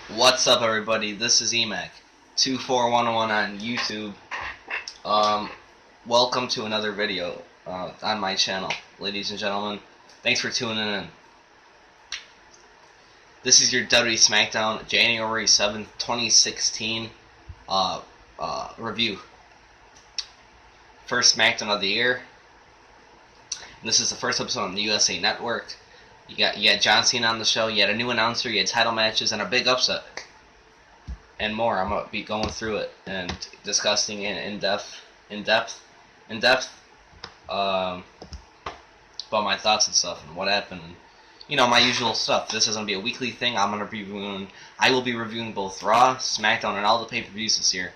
What's up, everybody? This is EMAC24101 on YouTube. Welcome to another video on my channel, ladies and gentlemen. Thanks for tuning in. This is your WWE Smackdown January 7th, 2016 review. First Smackdown of the year. And this is the first episode on the USA Network. You got John Cena on the show. You had a new announcer. You had title matches and a big upset, and more. I'm gonna be going through it and discussing it in depth about my thoughts and stuff and what happened. And, you know, my usual stuff. This is gonna be a weekly thing. I will be reviewing both Raw, SmackDown, and all the pay-per-views this year.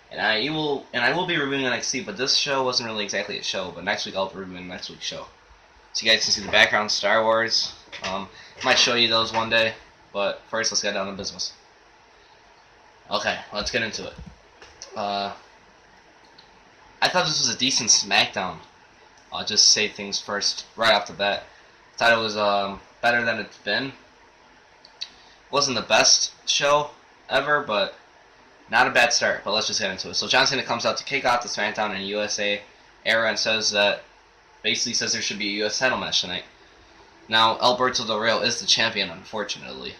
And I will be reviewing NXT. But this show wasn't really exactly a show. But next week I'll be reviewing next week's show. So you guys can see the background, Star Wars. Might show you those one day, but first let's get down to business. Okay, let's get into it. I thought this was a decent SmackDown. I'll just say things first, right off the bat. Thought it was better than it's been. Wasn't the best show ever, but not a bad start. But let's just get into it. So John Cena comes out to kick off the SmackDown in USA era and basically says there should be a US title match tonight. Now, Alberto Del Rio is the champion, unfortunately.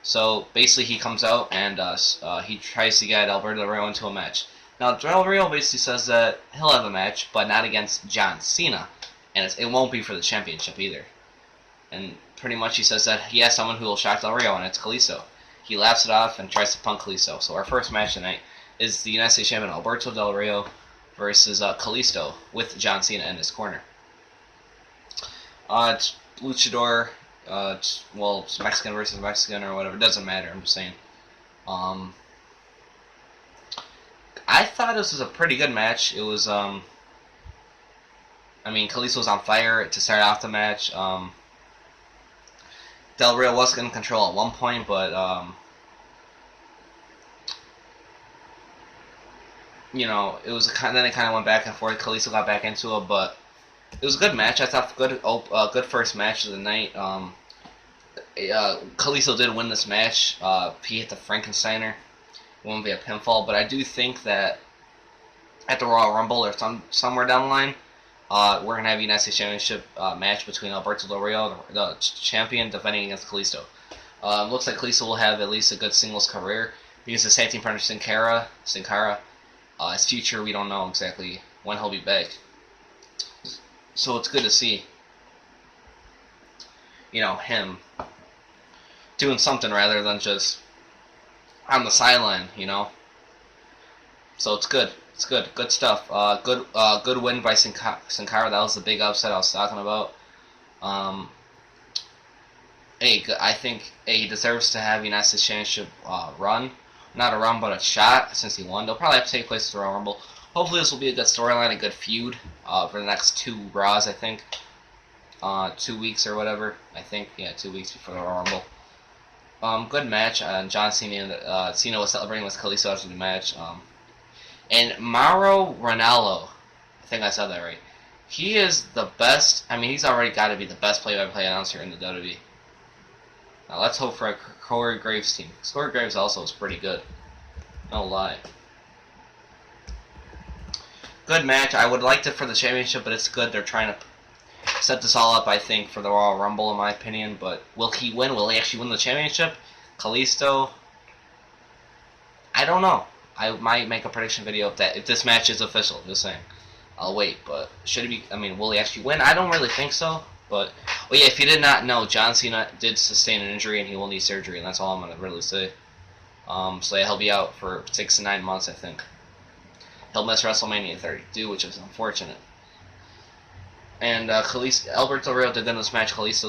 So, basically he comes out and he tries to get Alberto Del Rio into a match. Now, Del Rio basically says that he'll have a match, but not against John Cena. And it won't be for the championship either. And pretty much he says that he has someone who will shock Del Rio, and it's Kalisto. He laughs it off and tries to punk Kalisto. So our first match tonight is the United States champion Alberto Del Rio versus Kalisto with John Cena in his corner. It's luchador, it's Mexican versus Mexican or whatever, it doesn't matter, I'm just saying. I thought this was a pretty good match. It was, Kalisto was on fire to start off the match. Del Rio was in control at one point, but, it was then it kind of went back and forth. Kalisto got back into it, but it was a good match. I thought good first match of the night. Kalisto did win this match. He hit the Frankensteiner. It won't be a pinfall, but I do think that at the Royal Rumble or somewhere down the line, we're gonna have a United States Championship match between Alberto Del Rio, the champion, defending against Kalisto. Looks like Kalisto will have at least a good singles career because his tag team partner Sin Cara, his future, we don't know exactly when he'll be back. So it's good to see, him doing something rather than just on the sideline, So it's good. It's good. Good stuff. Good win by Sin Cara. That was the big upset I was talking about. I think he deserves to have United States Championship run. Not a run, but a shot since he won. They'll probably have to take place at the Royal Rumble. Hopefully this will be a good storyline, a good feud for the next 2 Raws, I think. 2 weeks or whatever, I think. Yeah, 2 weeks before the Royal Rumble. Good match. John Cena, Cena was celebrating with Kalisto after the match. And Mauro Ranallo, I think I said that right. He is the best. He's already got to be the best play-by-play announcer in the WWE. Now let's hope for a Corey Graves team. Corey Graves also is pretty good. No lie. Good match. I would like it for the championship, but it's good. They're trying to set this all up, I think, for the Royal Rumble, in my opinion. But will he win? Will he actually win the championship? Kalisto? I don't know. I might make a prediction video if this match is official. Just saying. I'll wait. But should he be? Will he actually win? I don't really think so. But if you did not know, John Cena did sustain an injury and he will need surgery, and that's all I'm gonna really say. So he'll be out for 6 to 9 months, I think. He'll miss WrestleMania 32, which is unfortunate. And Alberto Del Rio did good in this match. Kalisto,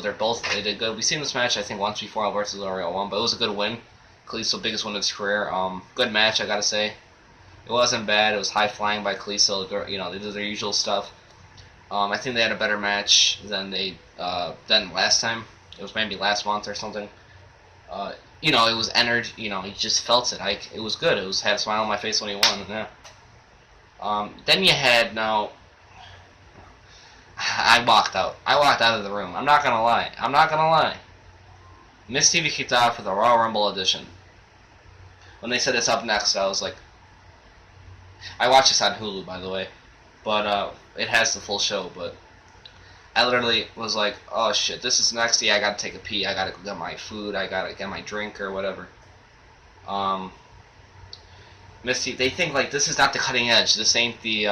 they did good. We've seen this match, I think, once before Alberto Del Rio won, but it was a good win. Kalisto, biggest win of his career. Good match, I gotta say. It wasn't bad. It was high flying by Kalisto. They did their usual stuff. I think they had a better match than than last time. It was maybe last month or something. It was energy. You just felt it. It was good. Had a smile on my face when he won. Yeah. Then you had I walked out. I walked out of the room. I'm not gonna lie. Miss TV kicked off for the Royal Rumble edition. When they said it's up next, I was like, I watched this on Hulu, by the way, but it has the full show. But I literally was like, oh shit, this is next. Yeah, I gotta take a pee. I gotta go get my food. I gotta get my drink or whatever. Misty, they think like this is not the cutting edge. This ain't the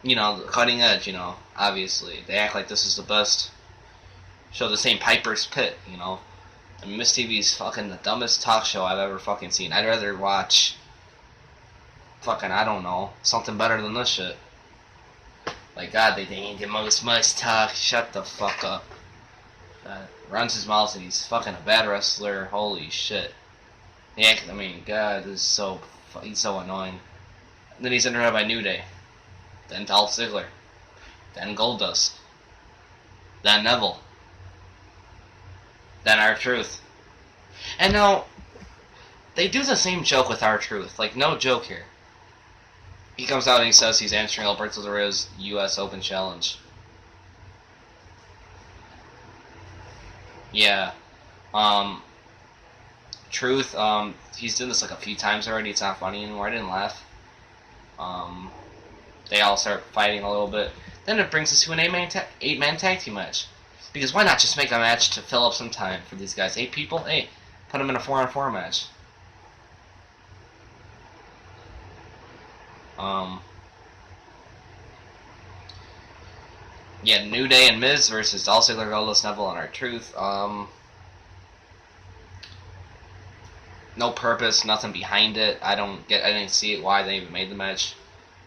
the cutting edge. Obviously they act like this is the best show. This ain't Piper's Pit. And Miss TV's fucking the dumbest talk show I've ever fucking seen. I'd rather watch fucking, I don't know, something better than this shit. Like, God, they ain't the most must talk. Shut the fuck up. Runs his mouth and he's fucking a bad wrestler. Holy shit. Yeah, I mean, God, this is he's so annoying. And then he's interrupted by New Day. Then Dolph Ziggler. Then Goldust. Then Neville. Then R-Truth. And now, they do the same joke with R-Truth. Like, no joke here. He comes out and he says he's answering Alberto Del Rio's U.S. Open Challenge. Yeah. Truth, he's done this like a few times already. It's not funny anymore. I didn't laugh. They all start fighting a little bit. Then it brings us to an eight-man tag team match. Because why not just make a match to fill up some time for these guys? 8 people? Hey, put them in a 4-on-4 match. Yeah, New Day and Miz versus Dolph Ziggler, Goldust, Neville, and R-Truth. No purpose, nothing behind it. I didn't see it why they even made the match.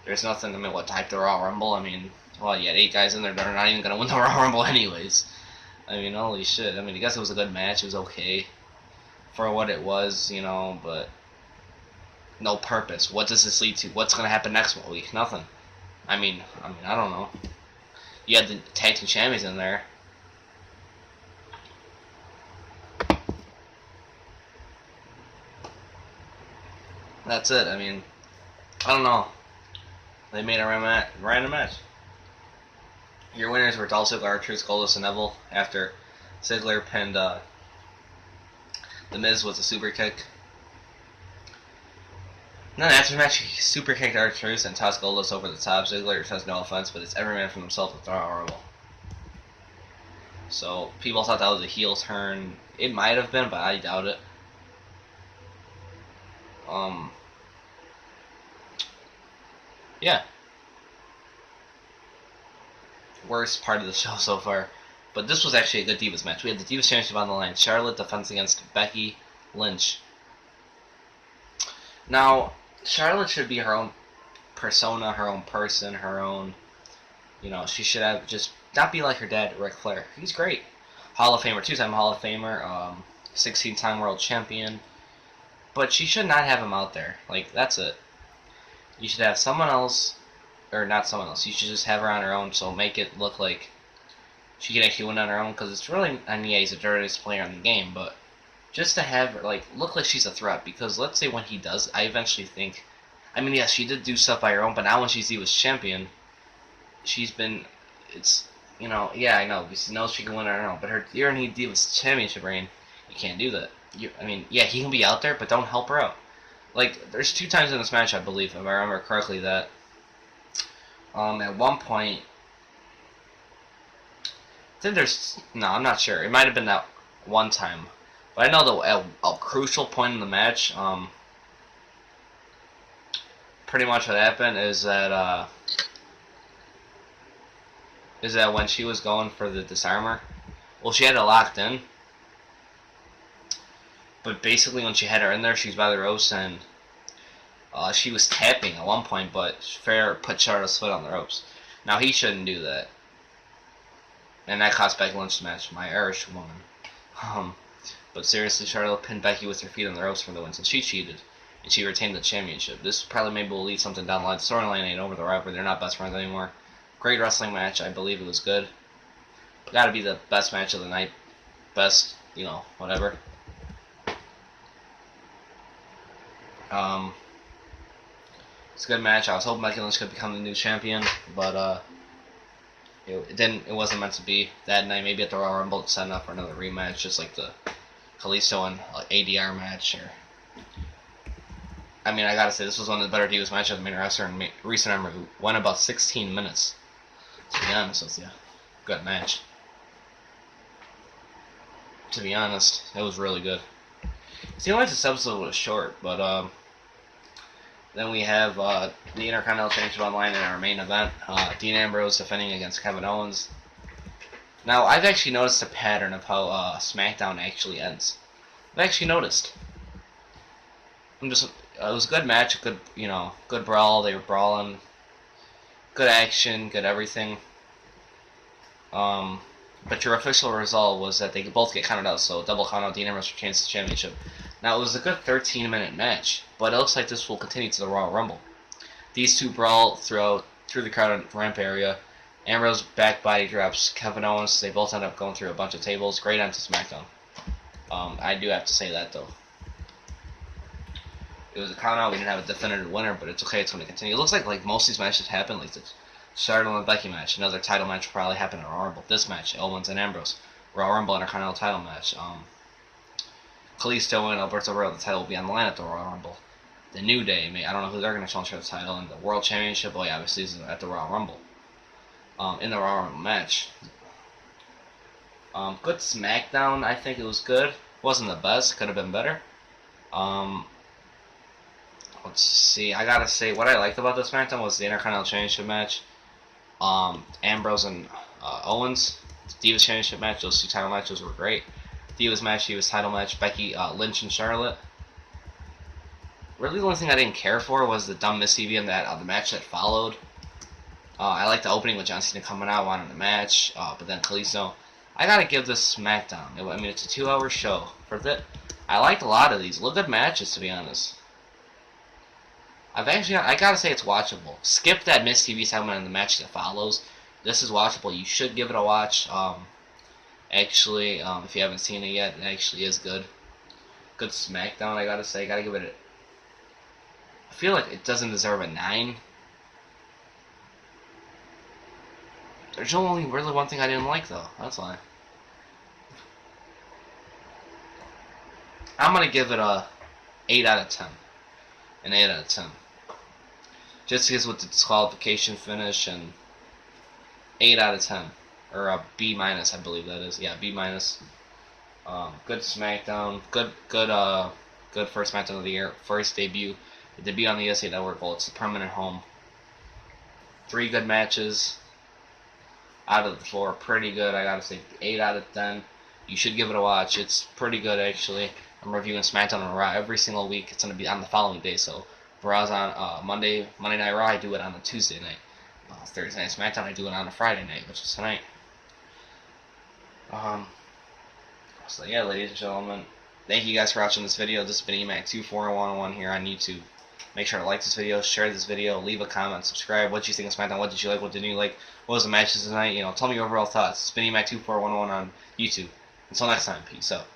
There's nothing. I mean, what type the Royal Rumble? I mean, well, you had 8 guys in there that are not even gonna win the Royal Rumble anyways. I mean, holy shit. I mean, I guess it was a good match. It was okay for what it was, but no purpose. What does this lead to? What's gonna happen next week? Nothing. I mean, I don't know. You had the tag team champions in there. That's it. I mean, I don't know. They made a random match. Your winners were Dolph Ziggler, R-Truth, Goldust, and Neville. After Ziggler pinned The Miz with a super kick. And then after the match, he super kicked R-Truth and tossed Goldust over the top. Ziggler says no offense, but it's every man for himself with the Royal Rumble. So people thought that was a heel turn. It might have been, but I doubt it. Yeah. Worst part of the show so far. But this was actually a good Divas match. We had the Divas Championship on the line. Charlotte defense against Becky Lynch. Now, Charlotte should be her own persona, her own person, her own... she should have just... not be like her dad, Ric Flair. He's great. Hall of Famer, 2-time Hall of Famer, 16-time World Champion. But she should not have him out there. Like, that's it. You should have someone else... or not someone else. You should just have her on her own, so make it look like she can actually win on her own, because it's really... I mean, yeah, he's the dirtiest player in the game, but just to have her, like, look like she's a threat, because let's say when he does, I eventually think... I mean, yes, she did do stuff by her own, but now when she's Divas Champion, she's been... It's... yeah, I know, she knows she can win on her own, but you're in a Divas Championship reign, you can't do that. I mean, yeah, he can be out there, but don't help her out. Like, there's 2 times in this match, I believe, if I remember correctly, that... at one point... I think there's... No, I'm not sure. It might have been that one time. But I know that at a crucial point in the match, pretty much what happened is that when she was going for the disarmer, well, she had it locked in. But basically when she had her in there, she was by the ropes, and she was tapping at one point, but Flair put Charlotte's foot on the ropes. Now, he shouldn't do that. And that cost Becky Lynch the match, my Irish woman. But seriously, Charlotte pinned Becky with her feet on the ropes for the win, so she cheated. And she retained the championship. This probably maybe will lead something down the line. The storyline ain't over, the rivalry. They're not best friends anymore. Great wrestling match. I believe it was good. Gotta be the best match of the night. Best, whatever. It's a good match. I was hoping Becky Lynch could become the new champion, but it didn't. It wasn't meant to be that night. Maybe at the Royal Rumble, it's set up for another rematch, just like the Kalisto and ADR match. I mean, I gotta say, this was one of the better Divas matches of the main roster in recent memory. Went about 16 minutes. To be honest with you, good match. To be honest, it was really good. Seemed like this episode was short, but then we have the Intercontinental Championship online in our main event. Dean Ambrose defending against Kevin Owens. Now, I've actually noticed a pattern of how Smackdown actually ends. I've actually noticed. It was a good match, good brawl. They were brawling, good action, good everything. But your official result was that they could both get counted out, so double count out, Dean Ambrose retains the championship. Now, it was a good 13-minute match, but it looks like this will continue to the Royal Rumble. These two brawl through the crowded ramp area. Ambrose back body drops Kevin Owens. They both end up going through a bunch of tables. Great end to SmackDown. I do have to say that, though. It was a count out. We didn't have a definitive winner, but it's okay. It's going to continue. It looks like most of these matches happen like this. Charlotte and Becky match. Another title match will probably happen in Royal Rumble. This match, Owens and Ambrose. Royal Rumble Intercontinental title match. Kalisto and Alberto Royal, the title will be on the line at the Royal Rumble. The New Day, I don't know who they're going to challenge for the title. And the World Championship, obviously, is at the Royal Rumble. In the Royal Rumble match. Good SmackDown, I think it was good. Wasn't the best, could have been better. Let's see, I gotta say, what I liked about this SmackDown was the Intercontinental Championship match. Ambrose and Owens, Divas Championship match, those two title matches were great. Divas match, Divas title match, Becky, Lynch and Charlotte. Really the only thing I didn't care for was the dumb Miss TV in the match that followed. I liked the opening with John Cena coming out, wanting the match, but then Kalisto. I gotta give this SmackDown. I mean, it's a 2-hour show. I liked a lot of these. Good matches, to be honest. I gotta say it's watchable. Skip that Miss TV segment in the match that follows. This is watchable. You should give it a watch. If you haven't seen it yet, it actually is good. Good SmackDown, I gotta say. Gotta give it I feel like it doesn't deserve a 9. There's only really one thing I didn't like, though. That's why. I'm gonna give it a 8 out of 10. An 8 out of 10. Just because with the disqualification finish and 8 out of 10. Or a B-, I believe that is. Yeah, B-. Good SmackDown. Good first SmackDown of the year. First debut. The debut on the USA Network. Well, it's the permanent home. 3 good matches. Out of the 4. Pretty good. I gotta say 8 out of 10. You should give it a watch. It's pretty good, actually. I'm reviewing SmackDown and Raw every single week. It's going to be on the following day. So, Raw's on Monday Night Raw. I do it on a Tuesday night. Thursday Night SmackDown, I do it on a Friday night, which is tonight. So, yeah, ladies and gentlemen, thank you guys for watching this video. This has been EMAC2411 here on YouTube. Make sure to like this video, share this video, leave a comment, subscribe. What did you think of SmackDown? What did you like? What didn't you like? What was the matches tonight? Tell me your overall thoughts. It's been EMAC2411 on YouTube. Until next time, peace out.